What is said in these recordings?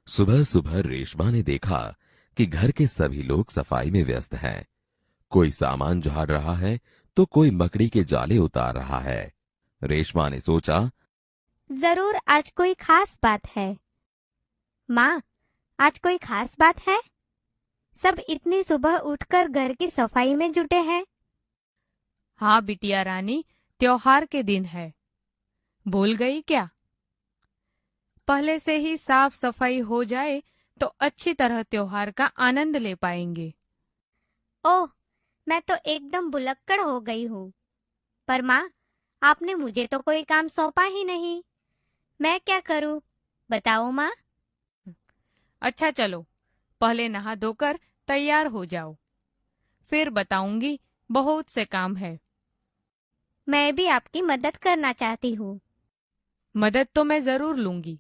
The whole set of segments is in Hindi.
सुबह सुबह रेशमा ने देखा कि घर के सभी लोग सफाई में व्यस्त हैं। कोई सामान झाड़ रहा है तो कोई मकड़ी के जाले उतार रहा है। रेशमा ने सोचा, जरूर आज कोई खास बात है। माँ, आज कोई खास बात है? सब इतनी सुबह उठकर घर की सफाई में जुटे हैं। हाँ बिटिया रानी, त्योहार के दिन है। भूल गई क्या? पहले से ही साफ सफाई हो जाए तो अच्छी तरह त्योहार का आनंद ले पाएंगे। ओह, मैं तो एकदम भुलक्कड़ हो गई हूँ। पर माँ, आपने मुझे तो कोई काम सौंपा ही नहीं। मैं क्या करूँ, बताओ माँ। अच्छा चलो, पहले नहा धोकर तैयार हो जाओ, फिर बताऊंगी। बहुत से काम है। मैं भी आपकी मदद करना चाहती हूँ। मदद तो मैं जरूर लूंगी।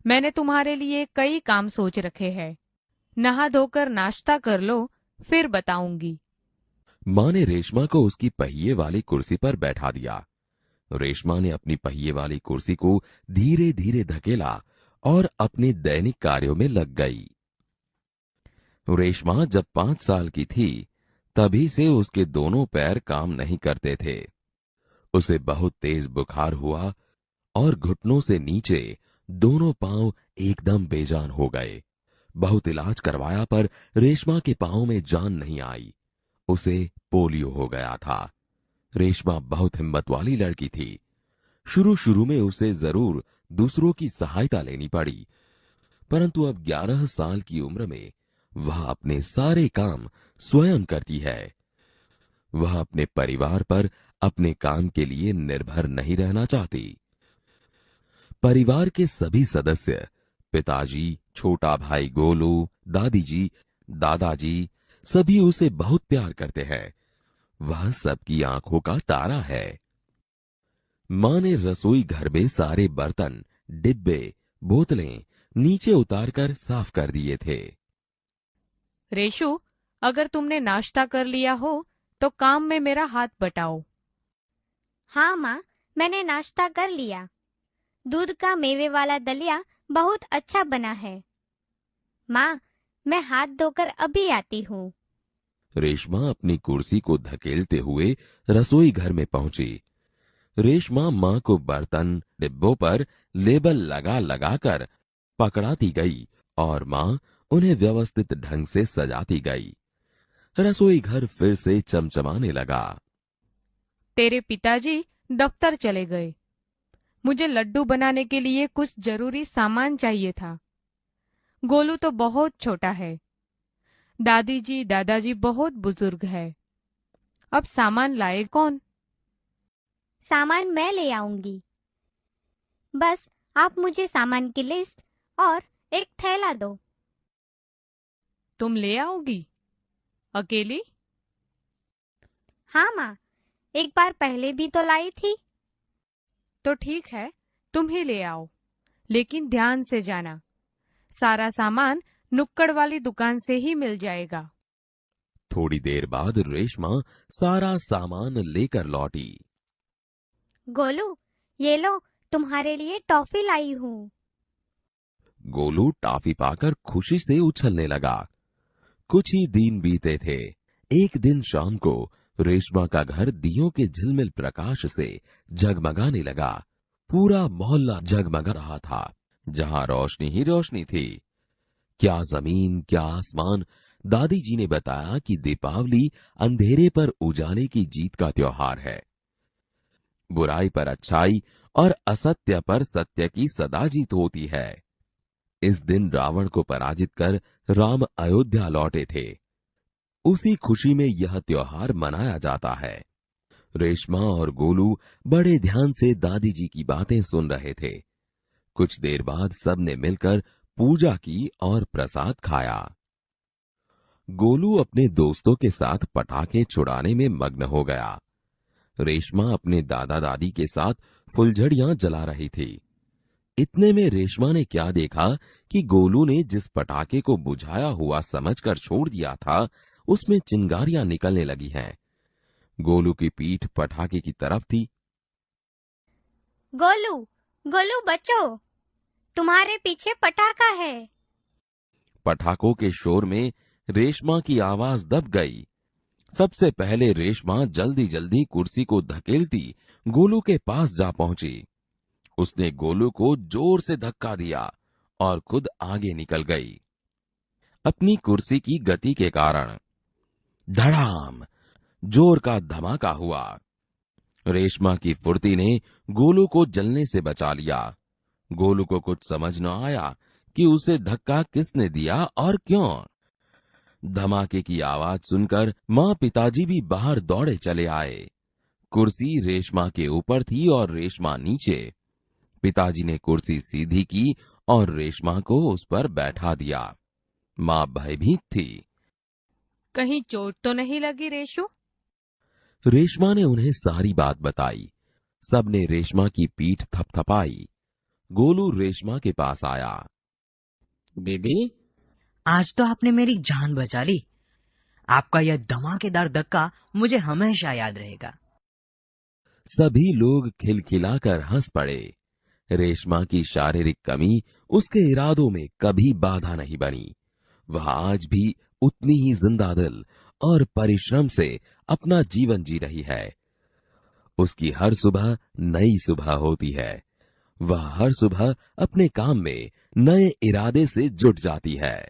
मैंने तुम्हारे लिए कई काम सोच रखे हैं। नहा धोकर नाश्ता कर लो, फिर बताऊंगी। माँ ने रेशमा को उसकी पहिए वाली कुर्सी पर बैठा दिया। रेशमा ने अपनी पहिए वाली कुर्सी को धीरे धीरे धकेला और अपने दैनिक कार्यों में लग गई। रेशमा जब 5 साल की थी, तभी से उसके दोनों पैर काम नहीं करते थे। उसे बहुत तेज बुखार हुआ और घुटनों से नीचे दोनों पांव एकदम बेजान हो गए। बहुत इलाज करवाया पर रेशमा के पांव में जान नहीं आई। उसे पोलियो हो गया था। रेशमा बहुत हिम्मत वाली लड़की थी। शुरू शुरू में उसे जरूर दूसरों की सहायता लेनी पड़ी, परंतु अब 11 साल की उम्र में वह अपने सारे काम स्वयं करती है। वह अपने परिवार पर अपने काम के लिए निर्भर नहीं रहना चाहती। परिवार के सभी सदस्य, पिताजी, छोटा भाई गोलू, दादी जी, दादाजी, सभी उसे बहुत प्यार करते हैं। वह सबकी आंखों का तारा है। मां ने रसोई घर में सारे बर्तन, डिब्बे, बोतलें नीचे उतारकर साफ कर दिए थे। रेशु, अगर तुमने नाश्ता कर लिया हो तो काम में मेरा हाथ बटाओ। हाँ माँ, मैंने नाश्ता कर लिया। दूध का मेवे वाला दलिया बहुत अच्छा बना है। माँ, मैं हाथ धोकर अभी आती हूँ। रेशमा अपनी कुर्सी को धकेलते हुए रसोई घर में पहुंची। रेशमा मां को बर्तन, डिब्बों पर लेबल लगा लगा कर पकड़ाती गई और मां उन्हें व्यवस्थित ढंग से सजाती गई। रसोई घर फिर से चमचमाने लगा। तेरे पिताजी दफ्तर चले गए। मुझे लड्डू बनाने के लिए कुछ जरूरी सामान चाहिए था। गोलू तो बहुत छोटा है। दादी जी, दादाजी बहुत बुजुर्ग है। अब सामान लाए कौन? सामान मैं ले आऊंगी। बस आप मुझे सामान की लिस्ट और एक थैला दो। तुम ले आओगी अकेली? हाँ माँ, एक बार पहले भी तो लाई थी। तो ठीक है, तुम ही ले आओ, लेकिन ध्यान से जाना। सारा सामान नुक्कड़ वाली दुकान से ही मिल जाएगा। थोड़ी देर बाद रेशमा सारा सामान लेकर लौटी। गोलू, ये लो, तुम्हारे लिए टॉफी लाई हूँ। गोलू टॉफी पाकर खुशी से उछलने लगा। कुछ ही दिन बीते थे। एक दिन शाम को रेशमा का घर दियों के झिलमिल प्रकाश से जगमगाने लगा। पूरा मोहल्ला जगमगा रहा था। जहां रोशनी ही रोशनी थी। क्या जमीन, क्या आसमान। दादी जी ने बताया कि दीपावली अंधेरे पर उजाले की जीत का त्योहार है। बुराई पर अच्छाई और असत्य पर सत्य की सदा जीत होती है। इस दिन रावण को पराजित कर राम अयोध्या लौटे थे। उसी खुशी में यह त्योहार मनाया जाता है। रेशमा और गोलू बड़े ध्यान से दादी जी की बातें सुन रहे थे। कुछ देर बाद सबने मिलकर पूजा की और प्रसाद खाया। गोलू अपने दोस्तों के साथ पटाखे छुड़ाने में मग्न हो गया। रेशमा अपने दादा दादी के साथ फुलझड़ियां जला रही थी। इतने में रेशमा ने क्या देखा कि गोलू ने जिस पटाखे को बुझाया हुआ समझकर छोड़ दिया था, उसमें चिंगारियां निकलने लगी हैं। गोलू की पीठ पटाखे की तरफ थी। गोलू, गोलू बचो, तुम्हारे पीछे पटाखा है। पटाखों के शोर में रेशमा की आवाज दब गई। सबसे पहले रेशमा जल्दी जल्दी कुर्सी को धकेलती गोलू के पास जा पहुंची। उसने गोलू को जोर से धक्का दिया और खुद आगे निकल गई। अपनी कुर्सी की गति के कारण धड़ाम जोर का धमाका हुआ। रेशमा की फुर्ती ने गोलू को जलने से बचा लिया। गोलू को कुछ समझ न आया कि उसे धक्का किसने दिया और क्यों। धमाके की आवाज सुनकर माँ पिताजी भी बाहर दौड़े चले आए। कुर्सी रेशमा के ऊपर थी और रेशमा नीचे। पिताजी ने कुर्सी सीधी की और रेशमा को उस पर बैठा दिया। माँ भयभीत थी। कहीं चोट तो नहीं लगी रेशु? रेशमा ने उन्हें सारी बात बताई। सबने रेशमा की पीठ थपथपाई। गोलू रेशमा के पास आया। दीदी, आज तो आपने मेरी जान बचा ली। आपका यह धमाकेदार धक्का मुझे हमेशा याद रहेगा। सभी लोग खिलखिलाकर हंस पड़े। रेशमा की शारीरिक कमी उसके इरादों में कभी बाधा नहीं बनी। वह आज भी उतनी ही जिंदा दिल और परिश्रम से अपना जीवन जी रही है। उसकी हर सुबह नई सुबह होती है। वह हर सुबह अपने काम में नए इरादे से जुट जाती है।